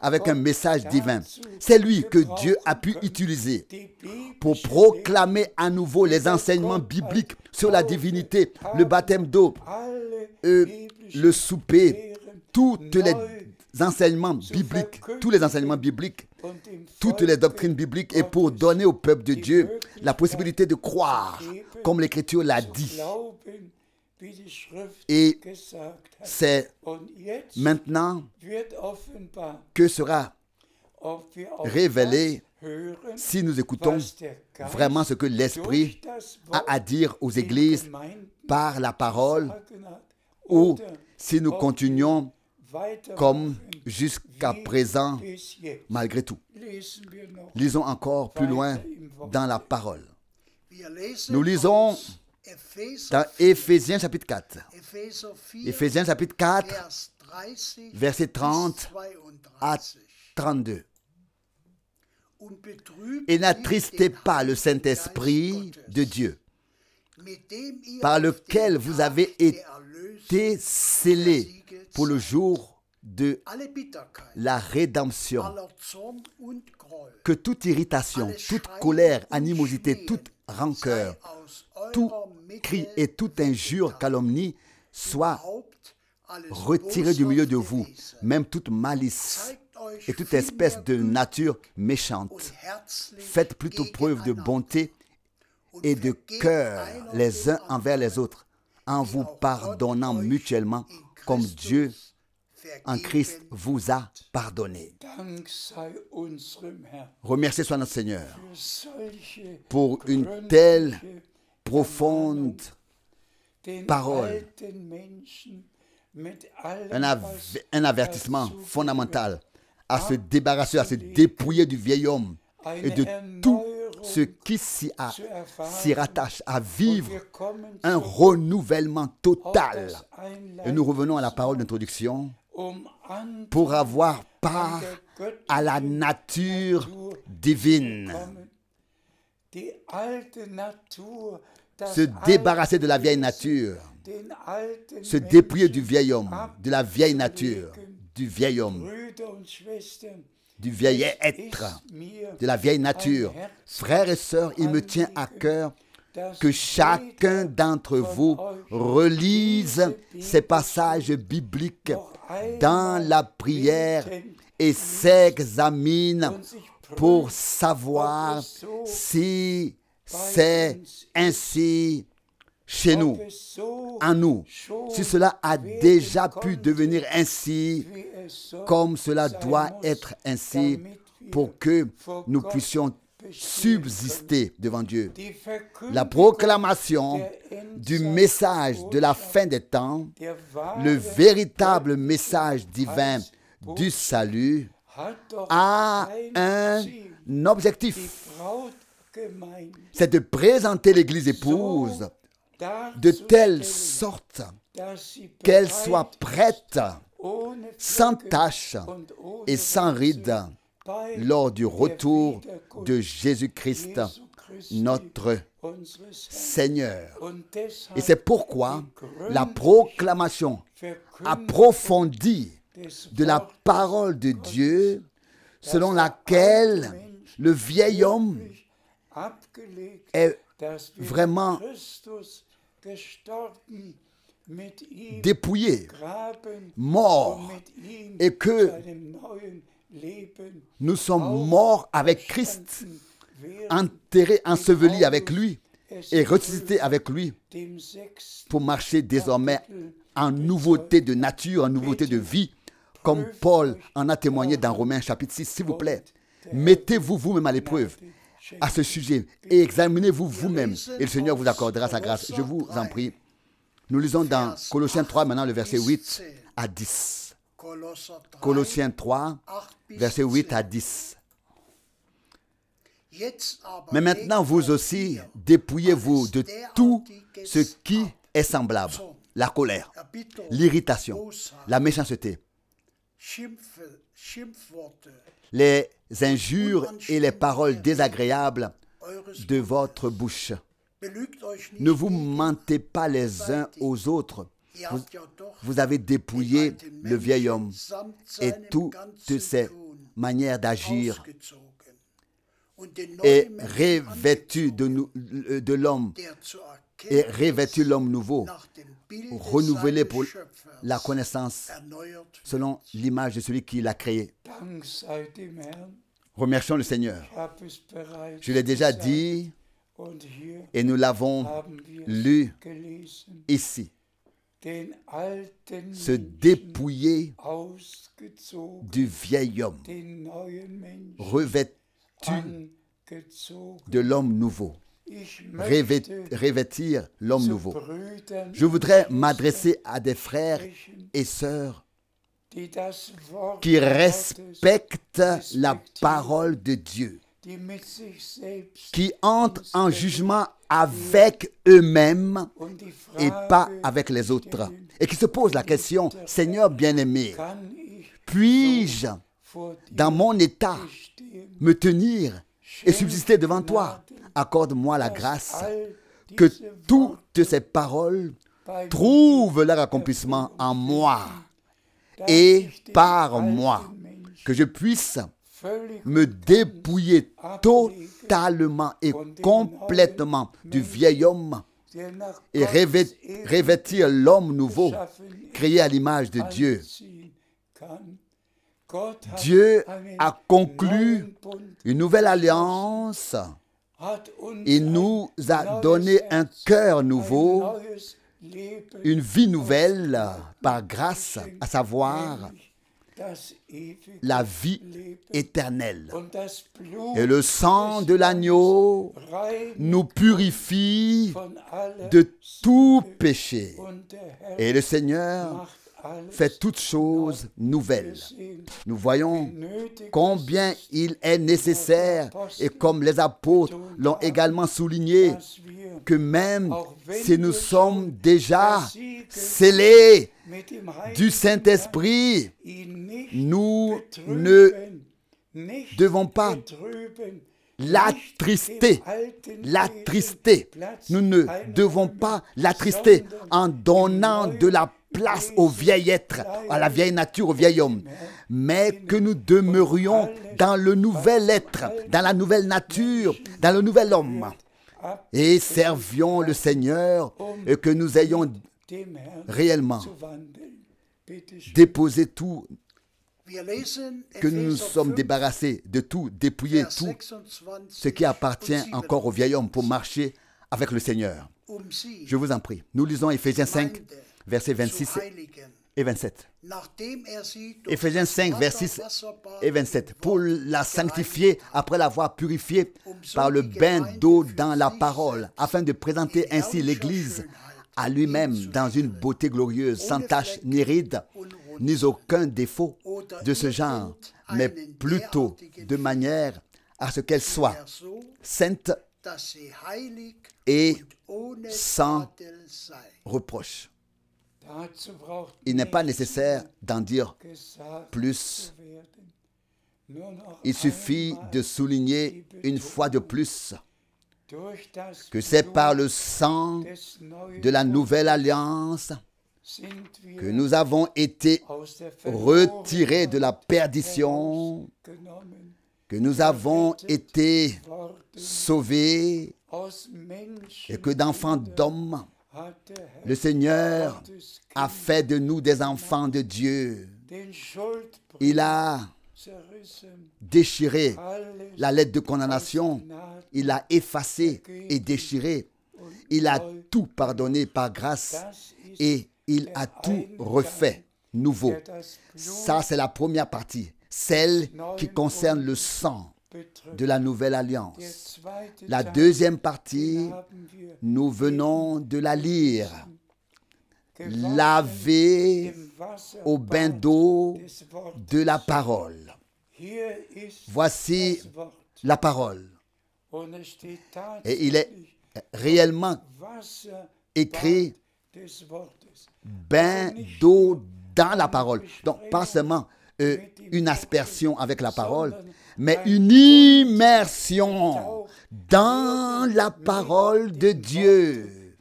[SPEAKER 1] avec un message divin. C'est lui que Dieu a pu utiliser pour proclamer à nouveau les enseignements bibliques sur la divinité, le baptême d'eau, le souper, tous les enseignements bibliques, toutes les doctrines bibliques, et pour donner au peuple de Dieu la possibilité de croire, comme l'Écriture l'a dit. Et c'est maintenant que sera révélé si nous écoutons vraiment ce que l'Esprit a à dire aux églises par la parole, ou si nous continuons comme jusqu'à présent, malgré tout. Lisons encore plus loin dans la parole. Nous lisons dans Éphésiens chapitre 4. Éphésiens chapitre 4, versets 30 à 32. Et n'attristez pas le Saint-Esprit de Dieu, par lequel vous avez été scellés pour le jour de la rédemption. Que toute irritation, toute colère, animosité, toute rancœur, tout cri et toute injure, calomnie soit retiré du milieu de vous, même toute malice et toute espèce de nature méchante. Faites plutôt preuve de bonté et de cœur les uns envers les autres, en vous pardonnant mutuellement comme Dieu en Christ vous a pardonné. Remercié soit notre Seigneur pour une telle profonde parole, un avertissement fondamental à se débarrasser, à se dépouiller du vieil homme et de tout ce qui s'y rattache, à vivre un renouvellement total. Et nous revenons à la parole d'introduction pour avoir part à la nature divine. Se débarrasser de la vieille nature, se dépouiller du vieil homme, de la vieille nature, du vieil homme, du vieil être, de la vieille nature. Frères et sœurs, il me tient à cœur que chacun d'entre vous relise ces passages bibliques dans la prière et s'examine pour savoir si c'est ainsi chez nous, en nous, si cela a déjà pu devenir ainsi, comme cela doit être ainsi, pour que nous puissions subsister devant Dieu. La proclamation du message de la fin des temps, le véritable message divin du salut, a un objectif. C'est de présenter l'Église épouse de telle sorte qu'elle soit prête, sans tache et sans ride, lors du retour de Jésus-Christ, notre Seigneur. Et c'est pourquoi la proclamation approfondie de la parole de Dieu, selon laquelle le vieil homme est vraiment dépouillé, mort, et que nous sommes morts avec Christ, enterrés, ensevelis avec lui et ressuscités avec lui pour marcher désormais en nouveauté de nature, en nouveauté de vie, comme Paul en a témoigné dans Romains chapitre 6. S'il vous plaît, mettez-vous vous-même à l'épreuve à ce sujet et examinez-vous vous-même et le Seigneur vous accordera sa grâce. Je vous en prie. Nous lisons dans Colossiens 3 maintenant le verset 8 à 10. Colossiens 3, verset 8 à 10. Mais maintenant, vous aussi, dépouillez-vous de tout ce qui est semblable. La colère, l'irritation, la méchanceté, les injures et les paroles désagréables de votre bouche. Ne vous mentez pas les uns aux autres. Vous avez dépouillé le vieil homme et toutes ses manières d'agir et revêtu de l'homme et revêtu l'homme nouveau, renouvelé pour la connaissance selon l'image de celui qui l'a créé. Remercions le Seigneur. Je l'ai déjà dit et nous l'avons lu ici. Se dépouiller du vieil homme, revêtu de l'homme nouveau, revêtir l'homme nouveau. Je voudrais m'adresser à des frères et sœurs qui respectent la parole de Dieu, qui entrent en jugement avec eux-mêmes et pas avec les autres, et qui se posent la question, Seigneur bien-aimé, puis-je, dans mon état, me tenir et subsister devant toi? Accorde-moi la grâce que toutes ces paroles trouvent leur accomplissement en moi et par moi, que je puisse me dépouiller totalement et complètement du vieil homme et revêtir l'homme nouveau, créé à l'image de Dieu. Dieu a conclu une nouvelle alliance. Il nous a donné un cœur nouveau, une vie nouvelle par grâce, à savoir la vie éternelle. Et le sang de l'agneau nous purifie de tout péché. Et le Seigneur fait toutes choses nouvelles. Nous voyons combien il est nécessaire, et comme les apôtres l'ont également souligné, que même si nous sommes déjà scellés du Saint-Esprit, nous ne devons pas l'attrister. Nous ne devons pas l'attrister en donnant de la place au vieil être, à la vieille nature, au vieil homme, mais que nous demeurions dans le nouvel être, dans la nouvelle nature, dans le nouvel homme, et servions le Seigneur, et que nous ayons réellement déposé tout, que nous nous sommes débarrassés de tout, dépouillé tout ce qui appartient encore au vieil homme pour marcher avec le Seigneur. Je vous en prie. Nous lisons Éphésiens 5, versets 26 et 27. Éphésiens 5, versets 6 et 27. Pour la sanctifier, après l'avoir purifiée par le bain d'eau dans la parole, afin de présenter ainsi l'Église à lui-même dans une beauté glorieuse, sans tache ni ride, ni aucun défaut de ce genre, mais plutôt de manière à ce qu'elle soit sainte et sans reproche. Il n'est pas nécessaire d'en dire plus. Il suffit de souligner une fois de plus que c'est par le sang de la nouvelle alliance que nous avons été retirés de la perdition, que nous avons été sauvés et que d'enfants d'hommes, le Seigneur a fait de nous des enfants de Dieu. Il a déchiré la lettre de condamnation. Il a effacé et déchiré. Il a tout pardonné par grâce et il a tout refait nouveau. Ça, c'est la première partie, celle qui concerne le sang de la nouvelle alliance. La deuxième partie, nous venons de la lire. Lavé au bain d'eau de la parole. Voici la parole. Et il est réellement écrit bain d'eau dans la parole. Donc, pas seulement une aspersion avec la parole, mais une immersion dans la parole de Dieu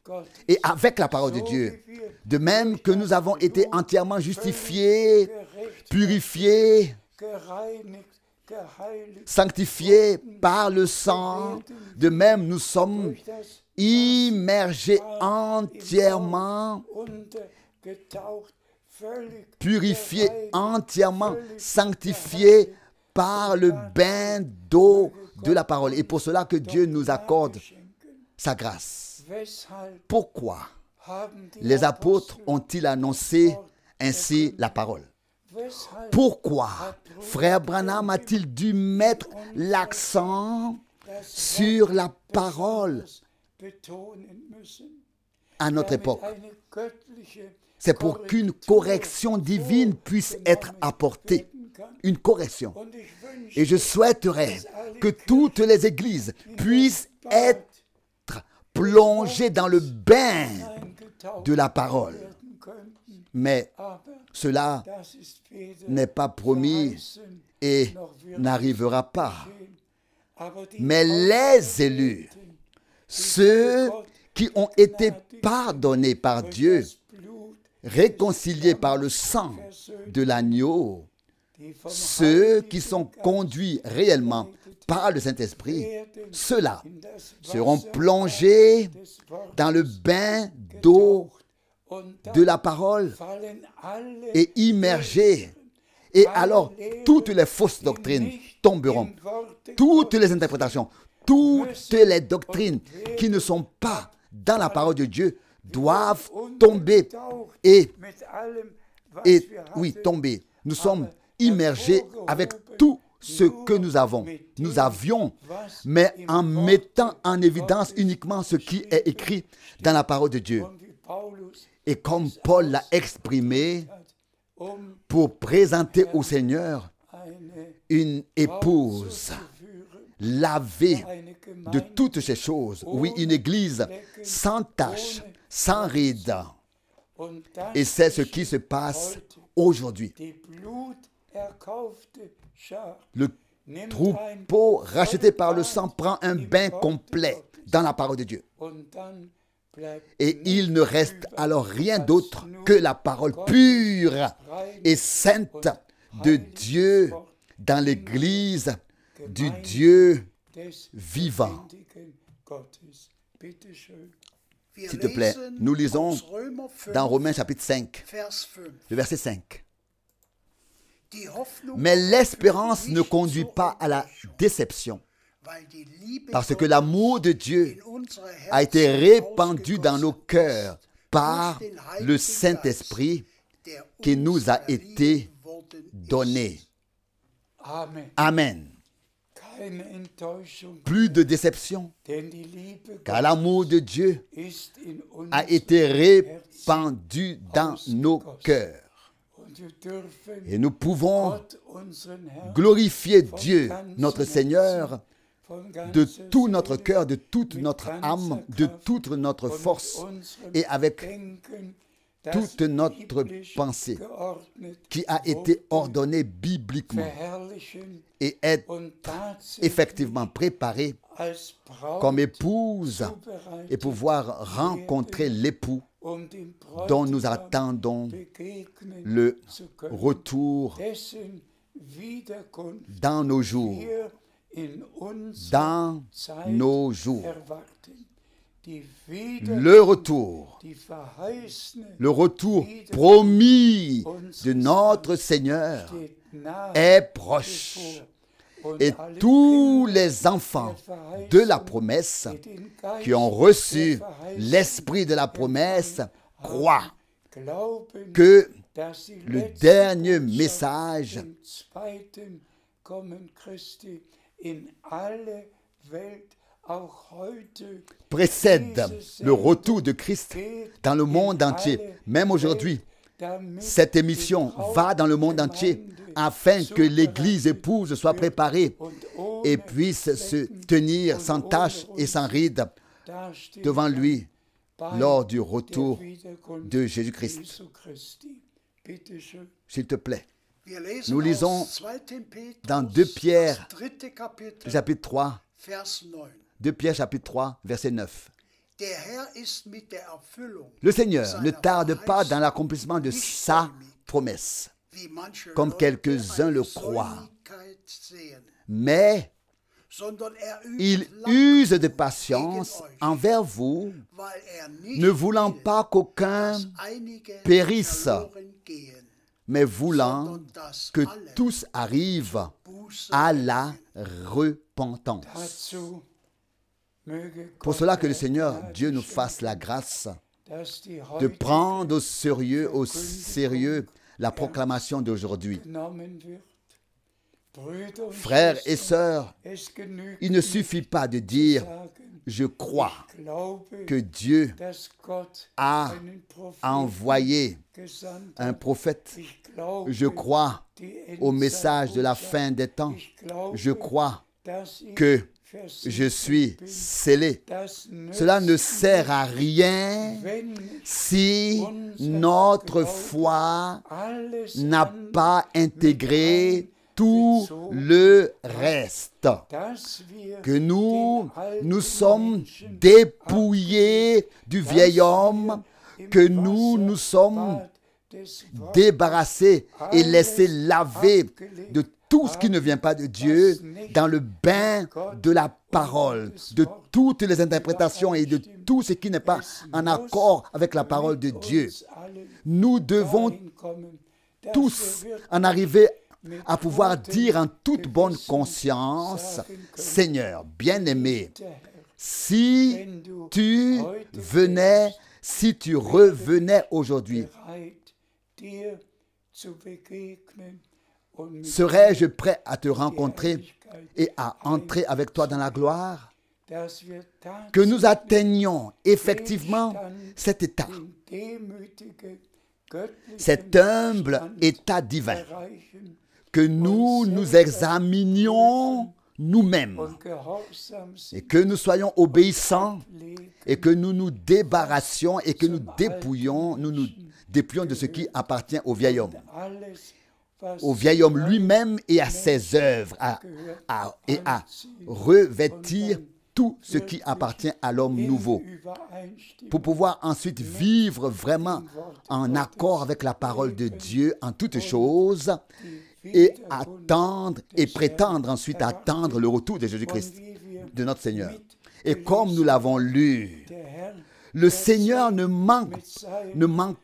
[SPEAKER 1] et avec la parole de Dieu. De même que nous avons été entièrement justifiés, purifiés, sanctifiés par le sang, de même nous sommes immergés entièrement, purifiés entièrement, sanctifiés par le bain d'eau de la parole. Et pour cela que Dieu nous accorde sa grâce. Pourquoi les apôtres ont-ils annoncé ainsi la parole? Pourquoi frère Branham a-t-il dû mettre l'accent sur la parole à notre époque? C'est pour qu'une correction divine puisse être apportée. Une correction. Et je souhaiterais que toutes les églises puissent être plongées dans le bain de la parole. Mais cela n'est pas promis et n'arrivera pas. Mais les élus, ceux qui ont été pardonnés par Dieu, réconciliés par le sang de l'agneau, ceux qui sont conduits réellement par le Saint-Esprit, ceux-là seront plongés dans le bain d'eau de la parole et immergés. Et alors, toutes les fausses doctrines tomberont. Toutes les interprétations, toutes les doctrines qui ne sont pas dans la parole de Dieu doivent tomber. Et oui, tomber. Nous sommes immergés avec tout ce que nous avons. Nous avions, mais en mettant en évidence uniquement ce qui est écrit dans la parole de Dieu. Et comme Paul l'a exprimé, pour présenter au Seigneur une épouse lavée de toutes ces choses. Oui, une église sans tache, sans ride. Et c'est ce qui se passe aujourd'hui. Le troupeau racheté par le sang prend un bain complet dans la parole de Dieu. Et il ne reste alors rien d'autre que la parole pure et sainte de Dieu dans l'église du Dieu vivant. S'il te plaît, nous lisons dans Romains chapitre 5, le verset 5. Mais l'espérance ne conduit pas à la déception, parce que l'amour de Dieu a été répandu dans nos cœurs par le Saint-Esprit qui nous a été donné. Amen. Plus de déception, car l'amour de Dieu a été répandu dans nos cœurs. Et nous pouvons glorifier Dieu, notre Seigneur, de tout notre cœur, de toute notre âme, de toute notre force et avec toute notre pensée qui a été ordonnée bibliquement et être effectivement préparée comme épouse et pouvoir rencontrer l'époux dont nous attendons le retour dans nos jours. Dans nos jours. Le retour promis de notre Seigneur est proche. Et tous les enfants de la promesse qui ont reçu l'esprit de la promesse croient que le dernier message précède le retour de Christ dans le monde entier. Même aujourd'hui, cette émission va dans le monde entier afin que l'Église épouse soit préparée et puisse se tenir sans tache et sans ride devant lui lors du retour de Jésus-Christ. S'il te plaît. Nous lisons dans 2 Pierre, chapitre 3, 2 Pierre, chapitre 3, verset 9. Le Seigneur ne tarde pas dans l'accomplissement de sa promesse, comme quelques-uns le croient, mais il use de patience envers vous, ne voulant pas qu'aucun périsse, mais voulant que tous arrivent à la repentance. Pour cela que le Seigneur Dieu nous fasse la grâce de prendre au sérieux la proclamation d'aujourd'hui. Frères et sœurs, il ne suffit pas de dire « Je crois que Dieu a envoyé un prophète. Je crois au message de la fin des temps. Je crois que je suis scellé. » Cela ne sert à rien si notre foi n'a pas intégré tout le reste. Que nous sommes dépouillés du vieil homme, que nous sommes débarrassés et laissés laver de tout ce qui ne vient pas de Dieu dans le bain de la parole, de toutes les interprétations et de tout ce qui n'est pas en accord avec la parole de Dieu. Nous devons tous en arriver à pouvoir dire en toute bonne conscience, Seigneur, bien-aimé, si tu revenais aujourd'hui, serais-je prêt à te rencontrer et à entrer avec toi dans la gloire? Que nous atteignions effectivement cet état, cet humble état divin, que nous nous examinions nous-mêmes et que nous soyons obéissants et que nous nous débarrassions et que nous déplions de ce qui appartient au vieil homme lui-même et à ses œuvres, et à revêtir tout ce qui appartient à l'homme nouveau, pour pouvoir ensuite vivre vraiment en accord avec la parole de Dieu en toutes choses, et attendre et prétendre ensuite attendre le retour de Jésus-Christ, de notre Seigneur. Et comme nous l'avons lu, le Seigneur ne manque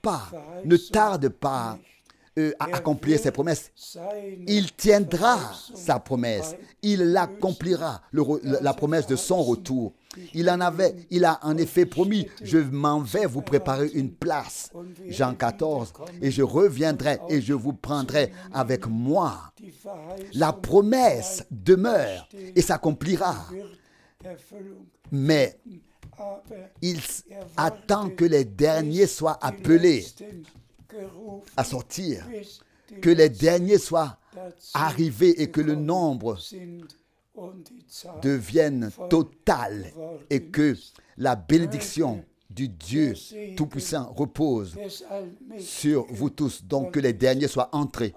[SPEAKER 1] pas, ne tarde pas à accomplir ses promesses. Il tiendra sa promesse. Il l'accomplira, la promesse de son retour. Il a en effet promis, je m'en vais vous préparer une place. Jean 14, et je reviendrai et je vous prendrai avec moi. La promesse demeure et s'accomplira. Mais il attend que les derniers soient appelés à sortir, que les derniers soient arrivés et que le nombre devienne total et que la bénédiction du Dieu Tout-Puissant repose sur vous tous. Donc que les derniers soient entrés.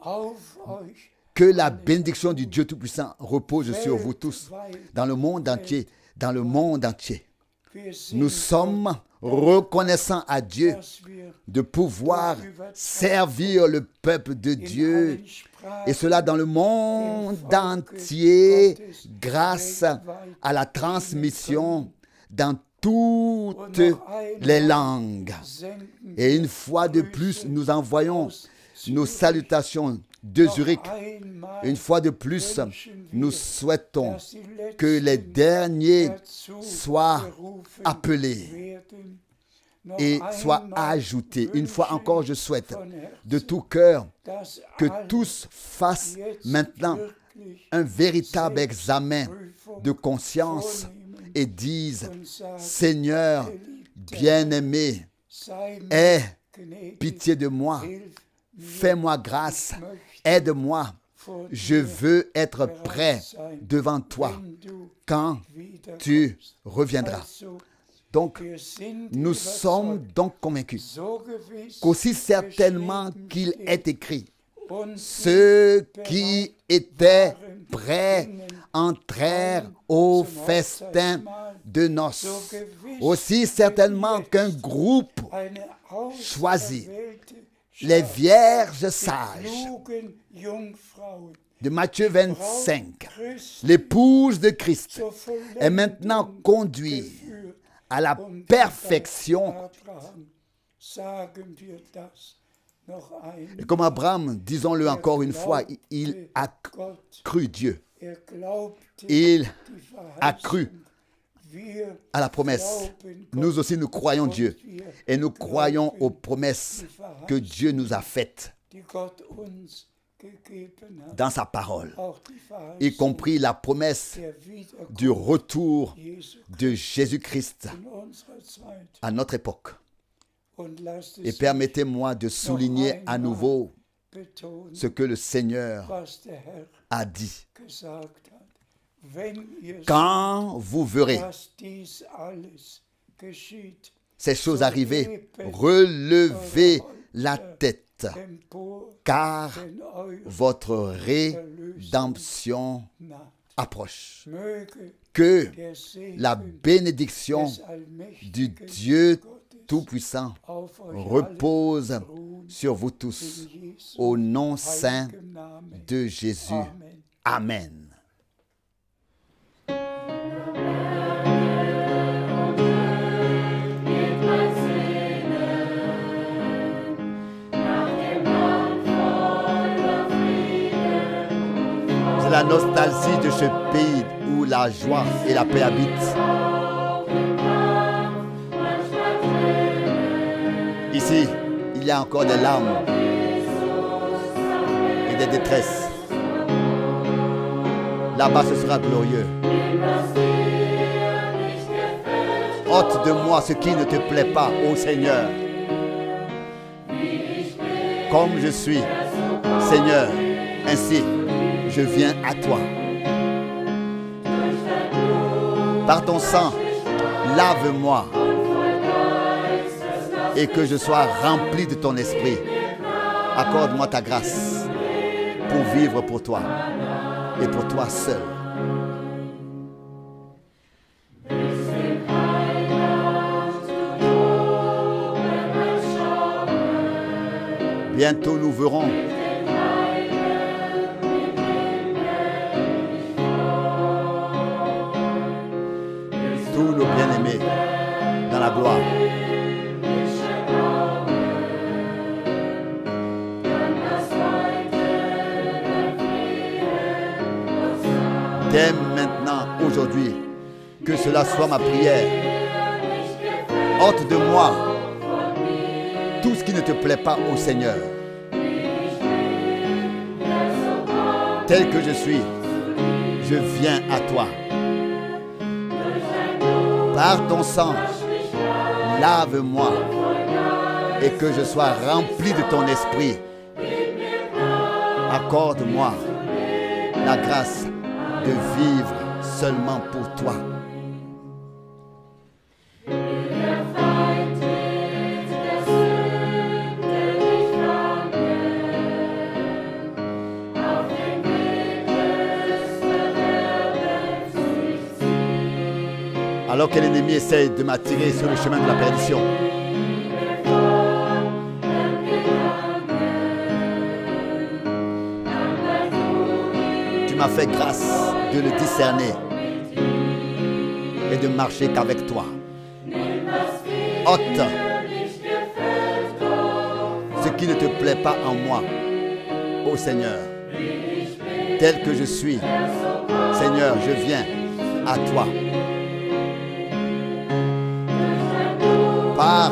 [SPEAKER 1] Que la bénédiction du Dieu Tout-Puissant repose sur vous tous dans le monde entier. Dans le monde entier. Nous sommes reconnaissants à Dieu de pouvoir servir le peuple de Dieu et cela dans le monde entier grâce à la transmission dans toutes les langues. Et une fois de plus, nous envoyons nos salutations de Zurich. Une fois de plus, nous souhaitons que les derniers soient appelés et soient ajoutés. Une fois encore, je souhaite de tout cœur que tous fassent maintenant un véritable examen de conscience et disent: Seigneur bien-aimé, aie pitié de moi, fais-moi grâce, aide-moi. Je veux être prêt devant toi quand tu reviendras. Donc, nous sommes donc convaincus qu'aussi certainement qu'il est écrit, ceux qui étaient prêts entrèrent au festin de noces. Aussi certainement qu'un groupe choisi, les vierges sages de Matthieu 25, l'épouse de Christ, est maintenant conduite à la perfection. Et comme Abraham, disons-le encore une fois, il a cru Dieu. Il a cru à la promesse. Nous aussi, nous croyons Dieu. Et nous croyons aux promesses que Dieu nous a faites dans sa parole, y compris la promesse du retour de Jésus-Christ à notre époque. Et permettez-moi de souligner à nouveau ce que le Seigneur a dit. Quand vous verrez ces choses arriver, relevez la tête, car votre rédemption approche. Que la bénédiction du Dieu Tout-Puissant repose sur vous tous, au nom saint de Jésus. Amen. C'est la nostalgie de ce pays où la joie et la paix habitent. Ici, il y a encore des larmes et des détresses. Là-bas, ce sera glorieux. Ôte de moi ce qui ne te plaît pas, ô Seigneur. Comme je suis, Seigneur, ainsi je viens à toi. Par ton sang, lave-moi et que je sois rempli de ton esprit. Accorde-moi ta grâce pour vivre pour toi et pour toi seul. Bientôt nous verrons tous nos bien-aimés dans la gloire. Dès maintenant, aujourd'hui, que cela soit ma prière. Ôte de moi tout ce qui ne te plaît pas, ô Seigneur. Tel que je suis, je viens à toi. Par ton sang, lave-moi et que je sois rempli de ton esprit. Accorde-moi la grâce de vivre seulement pour toi. Alors que l'ennemi essaie de m'attirer sur le chemin de la perdition, tu m'as fait grâce de le discerner et de marcher qu'avec toi. Ôte ce qui ne te plaît pas en moi, ô Seigneur. Tel que je suis, Seigneur, je viens à toi. Par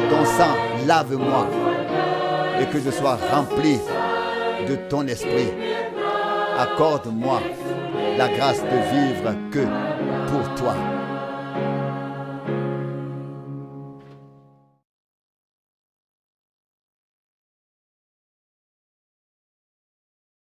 [SPEAKER 1] ton sang, lave-moi et que je sois rempli de ton esprit. Accorde-moi la grâce de vivre que pour toi.